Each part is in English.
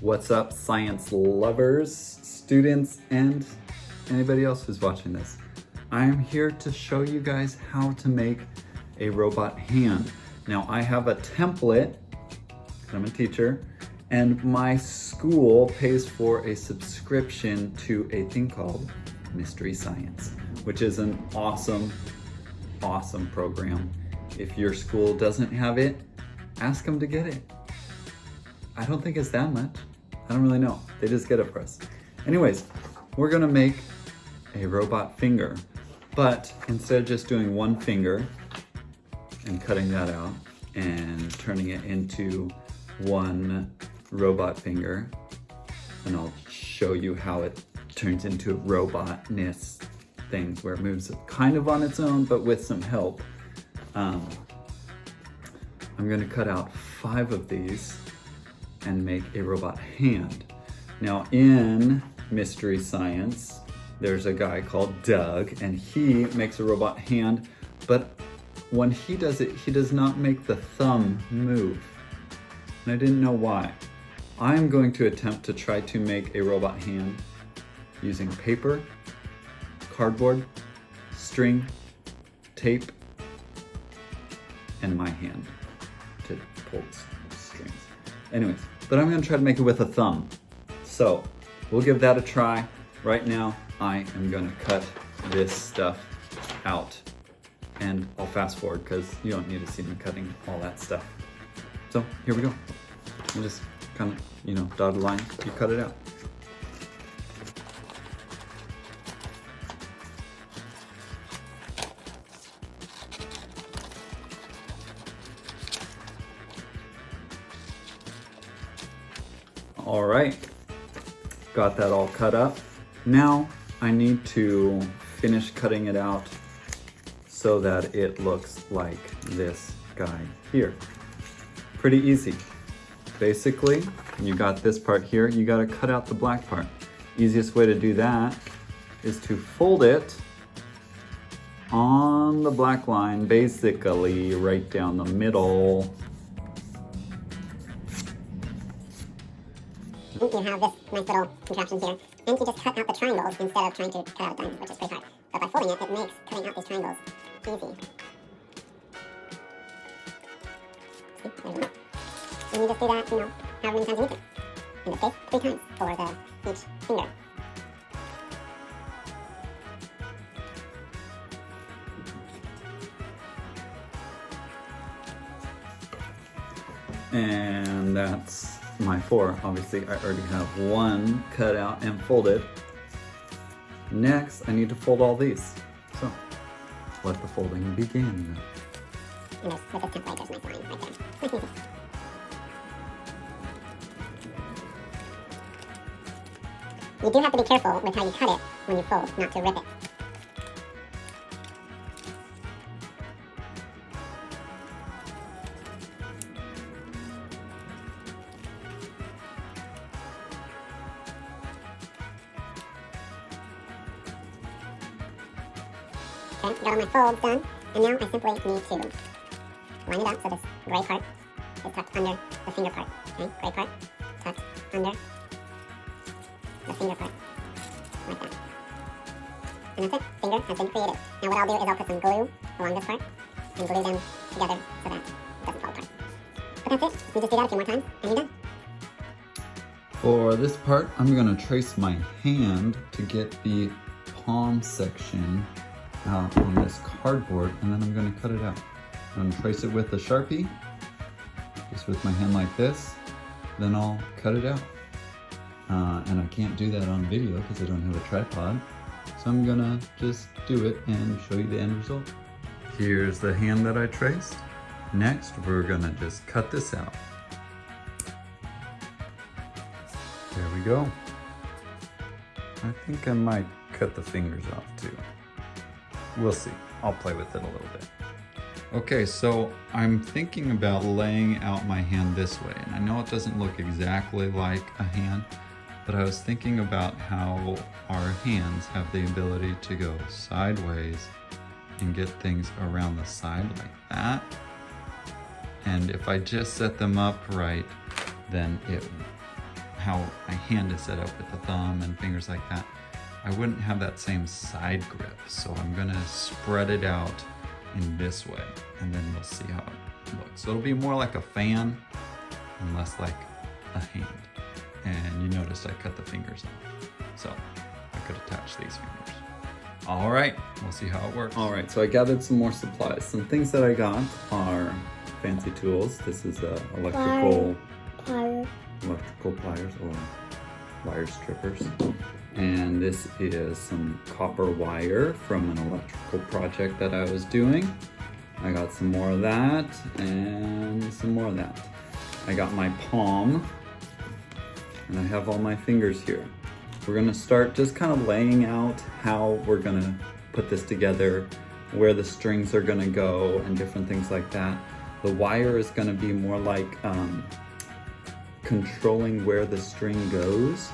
What's up, science lovers, students, and anybody else who's watching this? I'm here to show you guys how to make a robot hand. Now, I have a template, I'm a teacher, and my school pays for a subscription to a thing called Mystery Science, which is an awesome program. If your school doesn't have it, ask them to get it. I don't think it's that much. I don't really know. They just get it for us. Anyways, we're gonna make a robot finger, but instead of just doing one finger and cutting that out and turning it into one robot finger, and I'll show you how it turns into robotness things where it moves kind of on its own, but with some help. I'm gonna cut out 5 of these and make a robot hand. Now in Mystery Science, there's a guy called Doug, and he makes a robot hand, but when he does it, he does not make the thumb move. And I didn't know why. I'm going to attempt to try to make a robot hand using paper, cardboard, string, tape, and my hand to pull the strings. Anyways, but I'm gonna try to make it with a thumb. So we'll give that a try. Right now, I am gonna cut this stuff out, and I'll fast forward because you don't need to see me cutting all that stuff. So here we go. We'll just kind of, dotted line, you cut it out. All right, got that all cut up. Now I need to finish cutting it out so that it looks like this guy here. Pretty easy. Basically, you got this part here, you gotta cut out the black part. Easiest way to do that is to fold it on the black line, basically right down the middle. You have this nice little contraption here, and you just cut out the triangles instead of trying to cut out a diamond, which is pretty hard. But by folding it, it makes cutting out these triangles easy. See, there we go. And you just do that, however many times you need to. In this case, 3 times for each finger. And that's my 4. Obviously, I already have 1 cut out and folded. Next, I need to fold all these. So, let the folding begin. And there's, with this template, there's a nice line right there. Nice and easy. You do have to be careful with how you cut it when you fold, not to rip it. Okay, got all my folds done, and now I simply need to line it up so this gray part is tucked under the finger part. Okay, gray part tucked under the finger part, like that. And that's it, finger has been created. Now what I'll do is I'll put some glue along this part and glue them together so that it doesn't fall apart. But that's it, you just do that a few more times and you're done. For this part, I'm gonna trace my hand to get the palm section out on this cardboard, and then I'm gonna cut it out. I'm gonna trace it with a Sharpie, just with my hand like this, then I'll cut it out. And I can't do that on video because I don't have a tripod, so I'm gonna just do it and show you the end result. Here's the hand that I traced. Next, we're gonna just cut this out. There we go. I think I might cut the fingers off too. We'll see. I'll play with it a little bit. Okay, so I'm thinking about laying out my hand this way. And I know it doesn't look exactly like a hand, but I was thinking about how our hands have the ability to go sideways and get things around the side like that. And if I just set them up right, then it how my hand is set up with the thumb and fingers like that, I wouldn't have that same side grip. So I'm gonna spread it out in this way, and then we'll see how it looks. So it'll be more like a fan and less like a hand. And you noticed I cut the fingers off, so I could attach these fingers. All right, we'll see how it works. All right, so I gathered some more supplies. Some things that I got are fancy tools. This is electrical pliers or wire strippers. And this is some copper wire from an electrical project that I was doing. I got some more of that and some more of that. I got my palm, and I have all my fingers here. We're gonna start just kind of laying out how we're gonna put this together, where the strings are gonna go and different things like that. The wire is gonna be more like controlling where the string goes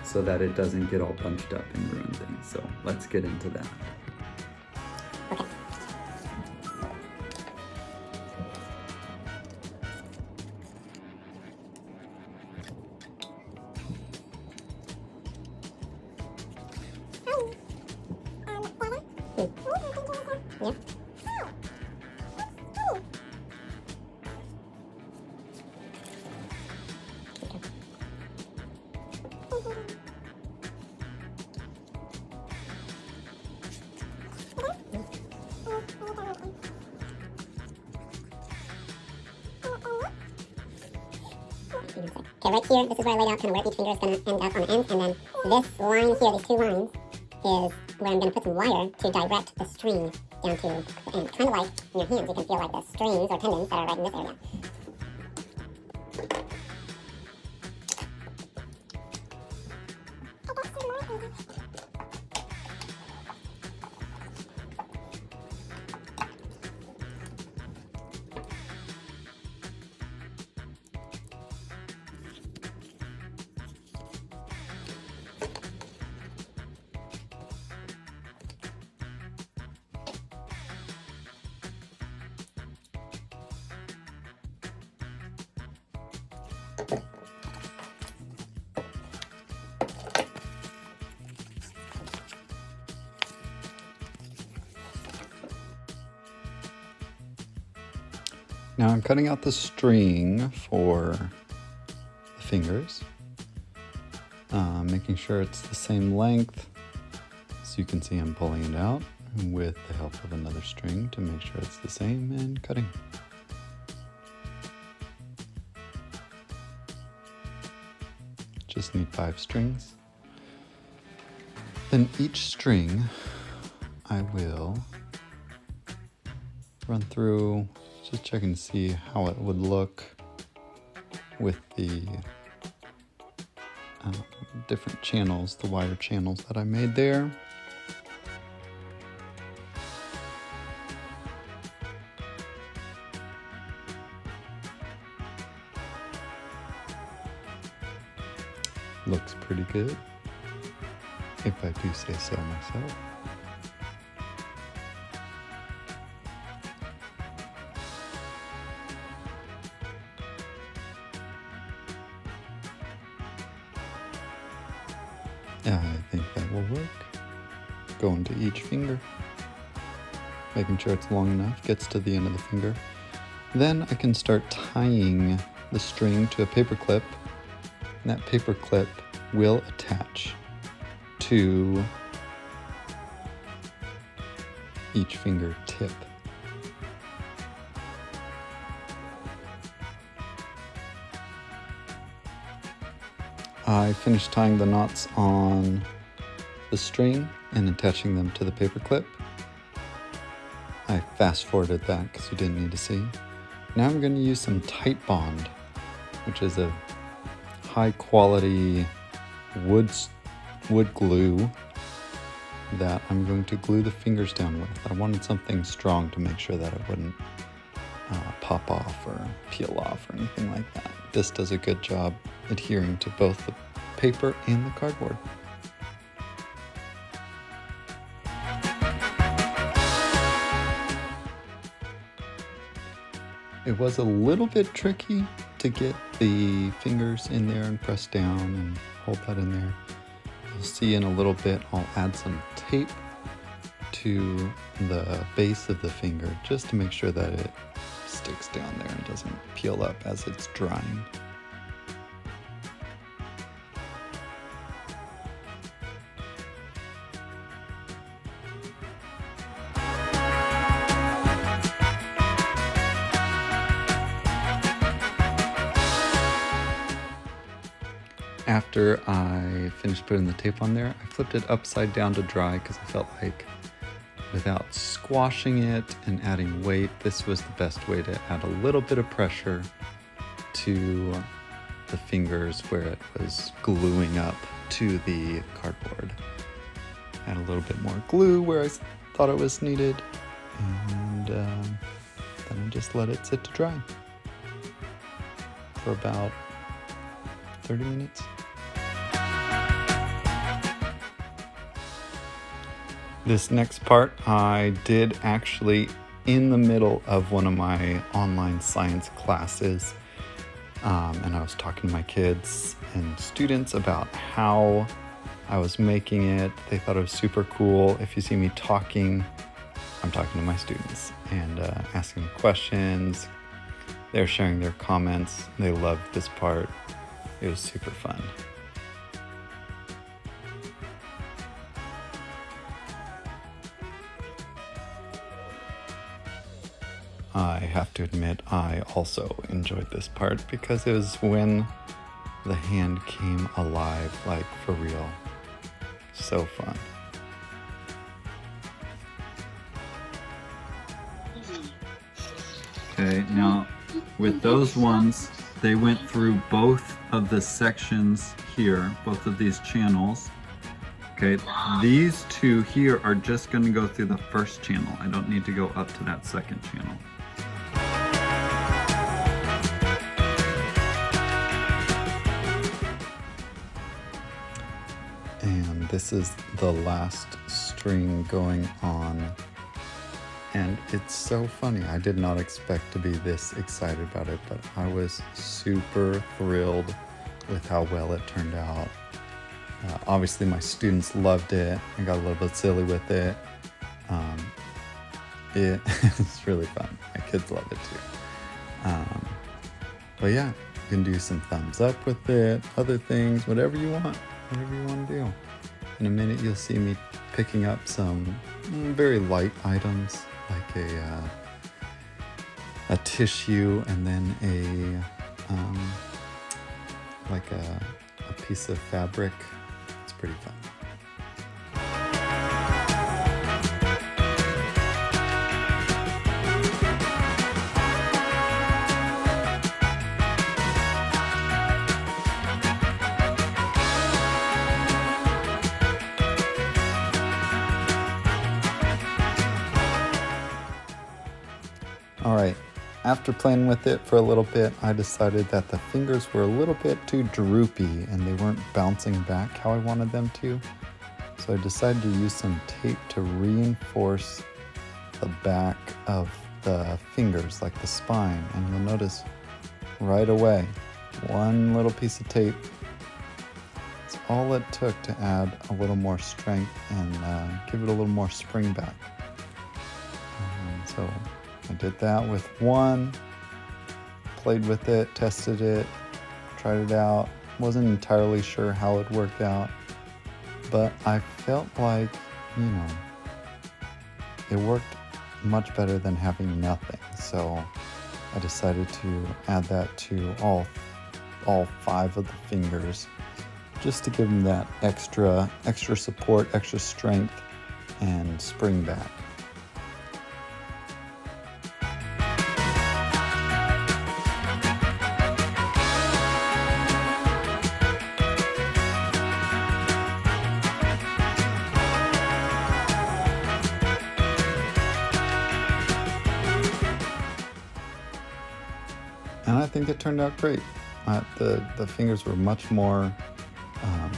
so that it doesn't get all bunched up and ruin things. So let's get into that. Okay, right here, this is where I laid out kind of where each finger is going to end up on the end, and then this line here, these two lines, is where I'm going to put some wire to direct the string down to the end. Kind of like in your hands, you can feel like the strings or tendons that are right in this area. Now I'm cutting out the string for the fingers, making sure it's the same length. So you can see I'm pulling it out with the help of another string to make sure it's the same and cutting. Just need 5 strings. Then each string I will run through, just checking to see how it would look with the different channels, the wire channels that I made there. Looks pretty good, if I do say so myself. I think that will work. Go into each finger, making sure it's long enough, gets to the end of the finger. Then I can start tying the string to a paper clip, and that paper clip will attach to each finger tip. I finished tying the knots on the string and attaching them to the paper clip. I fast forwarded that because you didn't need to see. Now I'm going to use some Tight Bond, which is a high quality wood glue that I'm going to glue the fingers down with. I wanted something strong to make sure that it wouldn't pop off or peel off or anything like that. This does a good job adhering to both the paper and the cardboard. It was a little bit tricky to get the fingers in there and press down and hold that in there. You'll see in a little bit I'll add some tape to the base of the finger just to make sure that it sticks down there and doesn't peel up as it's drying. After I finished putting the tape on there, I flipped it upside down to dry because I felt like without squashing it and adding weight, this was the best way to add a little bit of pressure to the fingers where it was gluing up to the cardboard. Add a little bit more glue where I thought it was needed, and then I just let it sit to dry for about 30 minutes. This next part I did actually in the middle of one of my online science classes, and I was talking to my kids and students about how I was making it. They thought it was super cool. If you see me talking, I'm talking to my students and asking them questions. They're sharing their comments. They loved this part. It was super fun. I have to admit, I also enjoyed this part because it was when the hand came alive, like for real. So fun. Okay, now with those ones, they went through both of the sections here, both of these channels. Okay, these two here are just going to go through the first channel. I don't need to go up to that second channel. And this is the last string going on. And it's so funny. I did not expect to be this excited about it, but I was super thrilled with how well it turned out. Obviously, my students loved it. I got a little bit silly with it. It's really fun. My kids love it too. But yeah, you can do some thumbs up with it, other things, whatever you want to do. In a minute, you'll see me picking up some very light items, like a tissue, and then like a piece of fabric. It's pretty fun. All right, after playing with it for a little bit, I decided that the fingers were a little bit too droopy and they weren't bouncing back how I wanted them to. So I decided to use some tape to reinforce the back of the fingers, like the spine. And you'll notice right away, one little piece of tape. It's all it took to add a little more strength and give it a little more spring back. So I did that with one, played with it, tested it, tried it out. Wasn't entirely sure how it worked out, but I felt like, it worked much better than having nothing. So I decided to add that to all 5 of the fingers, just to give them that extra support, extra strength, and spring back. And I think it turned out great. The fingers were much more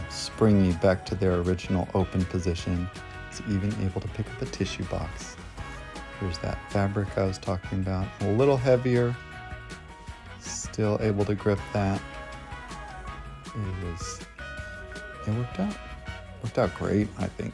springy back to their original open position. It's even able to pick up a tissue box. Here's that fabric I was talking about. A little heavier, still still able to grip that. It worked out. Worked out great, I think.